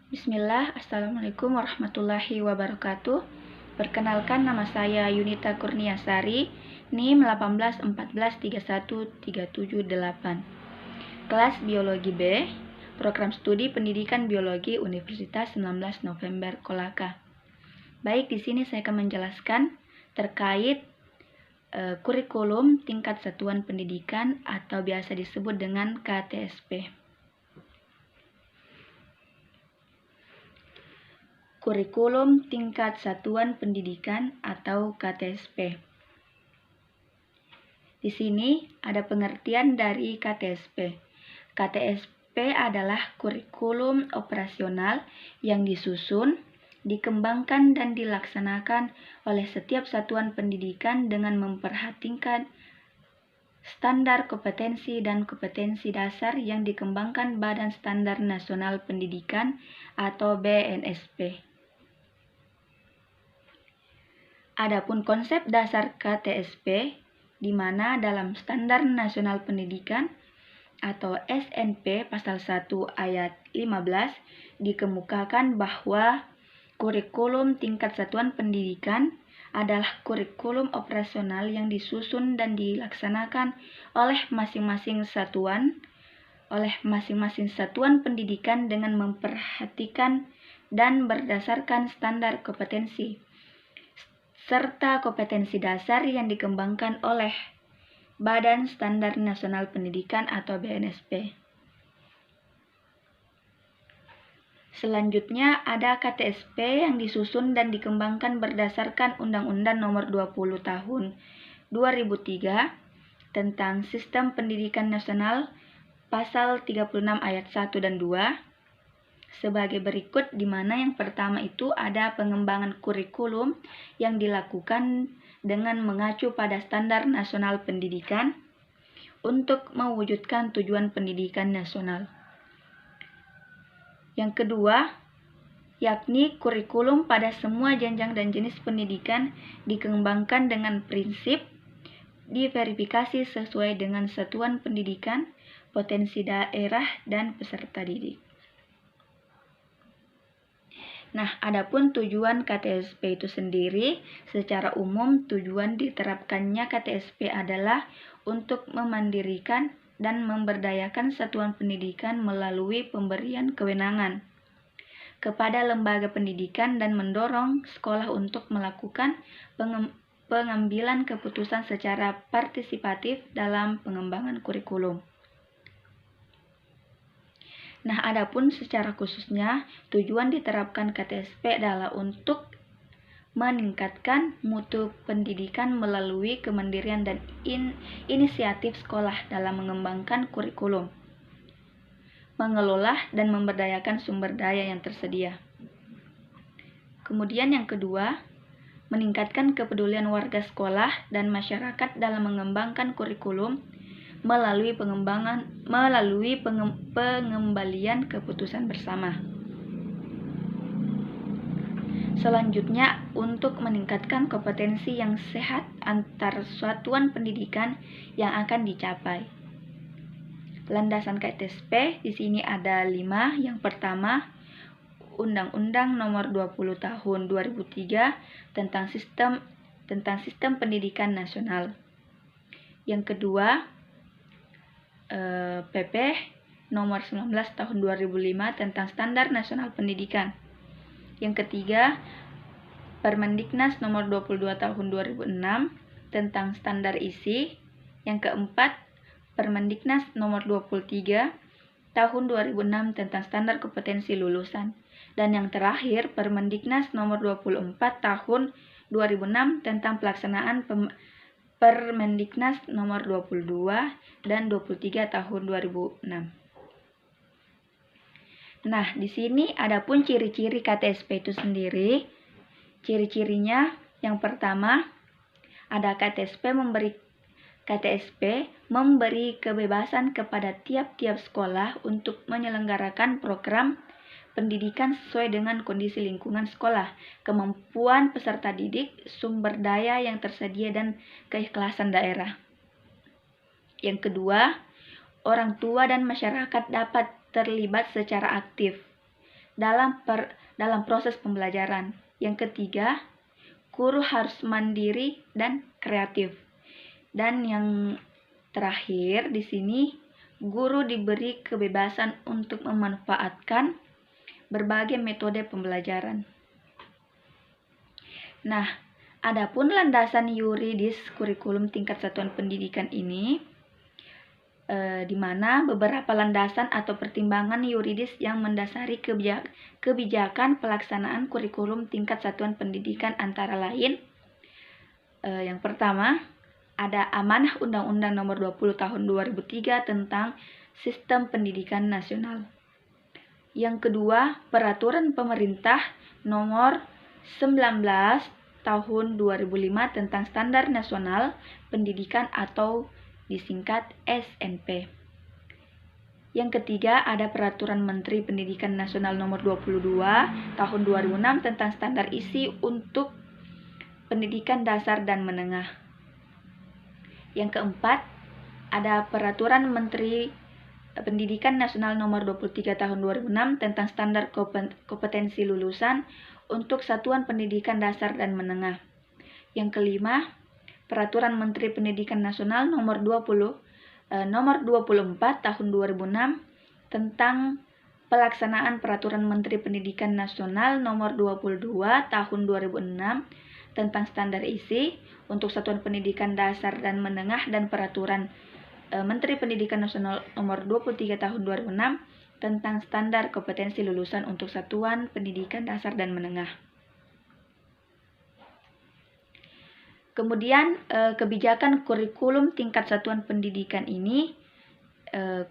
Bismillah, Assalamualaikum warahmatullahi wabarakatuh. Perkenalkan, nama saya Yunita Kurniasari, NIM 181431378. Kelas Biologi B, Program Studi Pendidikan Biologi Universitas 19 November Kolaka. Baik, di sini saya akan menjelaskan terkait kurikulum tingkat satuan pendidikan atau biasa disebut dengan KTSP. Kurikulum tingkat satuan pendidikan atau KTSP. Di sini ada pengertian dari KTSP. KTSP adalah kurikulum operasional yang disusun, dikembangkan dan dilaksanakan oleh setiap satuan pendidikan dengan memperhatikan standar kompetensi dan kompetensi dasar yang dikembangkan Badan Standar Nasional Pendidikan atau BNSP. Adapun konsep dasar KTSP, di mana dalam Standar Nasional Pendidikan atau SNP pasal 1 ayat 15 dikemukakan bahwa kurikulum tingkat satuan pendidikan adalah kurikulum operasional yang disusun dan dilaksanakan oleh masing-masing satuan pendidikan dengan memperhatikan dan berdasarkan standar kompetensi serta kompetensi dasar yang dikembangkan oleh Badan Standar Nasional Pendidikan atau BNSP. Selanjutnya ada KTSP yang disusun dan dikembangkan berdasarkan Undang-Undang Nomor 20 Tahun 2003 tentang Sistem Pendidikan Nasional Pasal 36 ayat 1 dan 2 sebagai berikut, di mana yang pertama itu ada pengembangan kurikulum yang dilakukan dengan mengacu pada standar nasional pendidikan untuk mewujudkan tujuan pendidikan nasional. Yang kedua, yakni kurikulum pada semua jenjang dan jenis pendidikan dikembangkan dengan prinsip diverifikasi sesuai dengan satuan pendidikan, potensi daerah, dan peserta didik. Nah, adapun tujuan KTSP itu sendiri, secara umum tujuan diterapkannya KTSP adalah untuk memandirikan dan memberdayakan satuan pendidikan melalui pemberian kewenangan kepada lembaga pendidikan dan mendorong sekolah untuk melakukan pengambilan keputusan secara partisipatif dalam pengembangan kurikulum. Nah, adapun secara khususnya, tujuan diterapkan KTSP adalah untuk meningkatkan mutu pendidikan melalui kemandirian dan inisiatif sekolah dalam mengembangkan kurikulum, mengelola dan memberdayakan sumber daya yang tersedia. Kemudian yang kedua, meningkatkan kepedulian warga sekolah dan masyarakat dalam mengembangkan kurikulum melalui pengembalian keputusan bersama. Selanjutnya, untuk meningkatkan kompetensi yang sehat antar satuan pendidikan yang akan dicapai. Landasan KTSP di sini ada 5. Yang pertama, Undang-Undang Nomor 20 Tahun 2003 tentang Sistem Pendidikan Nasional. Yang kedua, PP Nomor 19 Tahun 2005 tentang Standar Nasional Pendidikan. Yang ketiga, Permendiknas Nomor 22 Tahun 2006 tentang Standar Isi. Yang keempat, Permendiknas Nomor 23 Tahun 2006 tentang Standar Kompetensi Lulusan. Dan yang terakhir, Permendiknas Nomor 24 Tahun 2006 tentang pelaksanaan Permendiknas Nomor 22 dan 23 Tahun 2006. Nah, di sini ada pun ciri-ciri KTSP itu sendiri. Ciri-cirinya, yang pertama, ada KTSP memberi kebebasan kepada tiap-tiap sekolah untuk menyelenggarakan program pendidikan sesuai dengan kondisi lingkungan sekolah, kemampuan peserta didik, sumber daya yang tersedia, dan keikhlasan daerah. Yang kedua, orang tua dan masyarakat dapat terlibat secara aktif dalam proses pembelajaran. Yang ketiga, guru harus mandiri dan kreatif. Dan yang terakhir di sini, guru diberi kebebasan untuk memanfaatkan berbagai metode pembelajaran. Nah, adapun landasan yuridis kurikulum tingkat satuan pendidikan ini, di mana beberapa landasan atau pertimbangan yuridis yang mendasari kebijakan pelaksanaan kurikulum tingkat satuan pendidikan antara lain, yang pertama, ada Amanah Undang-Undang Nomor 20 Tahun 2003 tentang Sistem Pendidikan Nasional. Yang kedua, Peraturan Pemerintah Nomor 19 Tahun 2005 tentang Standar Nasional Pendidikan atau disingkat SNP. Yang ketiga, ada Peraturan Menteri Pendidikan Nasional Nomor 22 Tahun 2006 tentang standar isi untuk pendidikan dasar dan menengah. Yang keempat, ada Peraturan Menteri Pendidikan Nasional Nomor 23 Tahun 2006 tentang standar kompetensi lulusan untuk satuan pendidikan dasar dan menengah. Yang kelima, Peraturan Menteri Pendidikan Nasional Nomor 24 Tahun 2006 tentang pelaksanaan Peraturan Menteri Pendidikan Nasional Nomor 22 Tahun 2006 tentang standar isi untuk satuan pendidikan dasar dan menengah, dan Peraturan Menteri Pendidikan Nasional Nomor 23 Tahun 2006 tentang standar kompetensi lulusan untuk satuan pendidikan dasar dan menengah. Kemudian kebijakan kurikulum tingkat satuan pendidikan ini,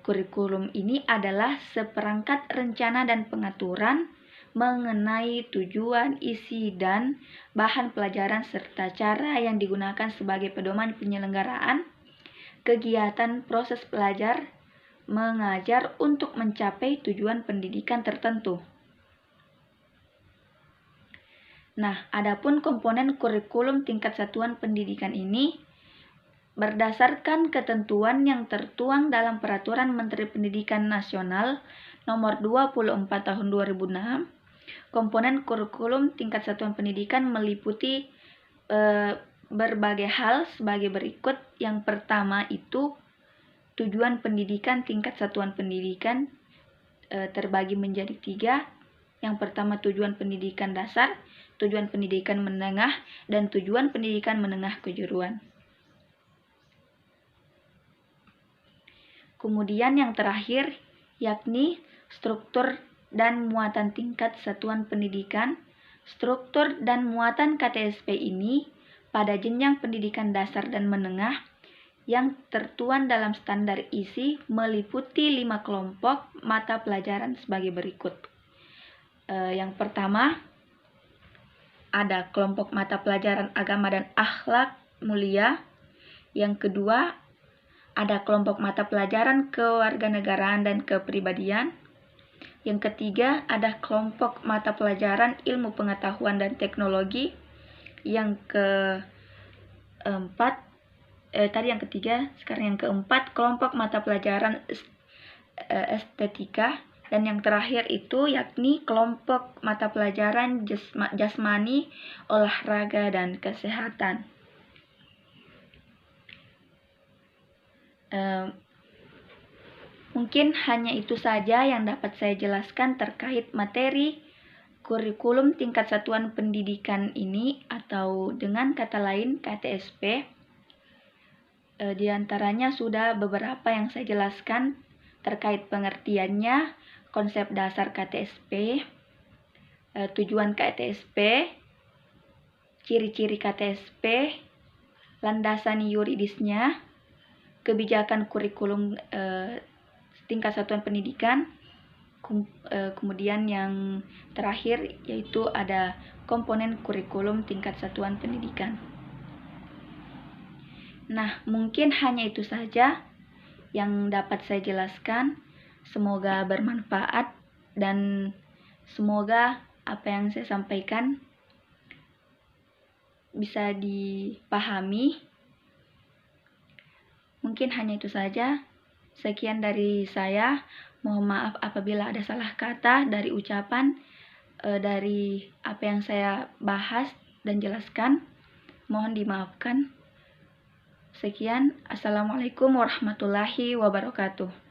kurikulum ini adalah seperangkat rencana dan pengaturan mengenai tujuan, isi, dan bahan pelajaran serta cara yang digunakan sebagai pedoman penyelenggaraan kegiatan proses belajar mengajar untuk mencapai tujuan pendidikan tertentu. Nah, adapun komponen kurikulum tingkat satuan pendidikan ini berdasarkan ketentuan yang tertuang dalam Peraturan Menteri Pendidikan Nasional Nomor 24 Tahun 2006. Komponen kurikulum tingkat satuan pendidikan meliputi berbagai hal sebagai berikut. Yang pertama itu tujuan pendidikan tingkat satuan pendidikan terbagi menjadi 3. Yang pertama tujuan pendidikan dasar, tujuan pendidikan menengah, dan tujuan pendidikan menengah kejuruan. Kemudian yang terakhir yakni struktur dan muatan tingkat satuan pendidikan. Struktur dan muatan KTSP ini pada jenjang pendidikan dasar dan menengah yang tertuang dalam standar isi meliputi 5 kelompok mata pelajaran sebagai berikut. Yang pertama, ada kelompok mata pelajaran agama dan akhlak mulia. Yang kedua, ada kelompok mata pelajaran kewarganegaraan dan kepribadian. Yang ketiga, ada kelompok mata pelajaran ilmu pengetahuan dan teknologi. Yang ketiga, sekarang yang keempat, kelompok mata pelajaran estetika. Dan yang terakhir itu yakni kelompok mata pelajaran jasmani, olahraga, dan kesehatan. Mungkin hanya itu saja yang dapat saya jelaskan terkait materi kurikulum tingkat satuan pendidikan ini, atau dengan kata lain KTSP. Di antaranya sudah beberapa yang saya jelaskan terkait pengertiannya, konsep dasar KTSP, tujuan KTSP, ciri-ciri KTSP, landasan yuridisnya, kebijakan kurikulum tingkat satuan pendidikan, kemudian yang terakhir yaitu ada komponen kurikulum tingkat satuan pendidikan. Nah, mungkin hanya itu saja yang dapat saya jelaskan. Semoga bermanfaat dan semoga apa yang saya sampaikan bisa dipahami. Mungkin hanya itu saja. Sekian dari saya. Mohon maaf apabila ada salah kata dari ucapan, dari apa yang saya bahas dan jelaskan. Mohon dimaafkan. Sekian, Assalamualaikum warahmatullahi wabarakatuh.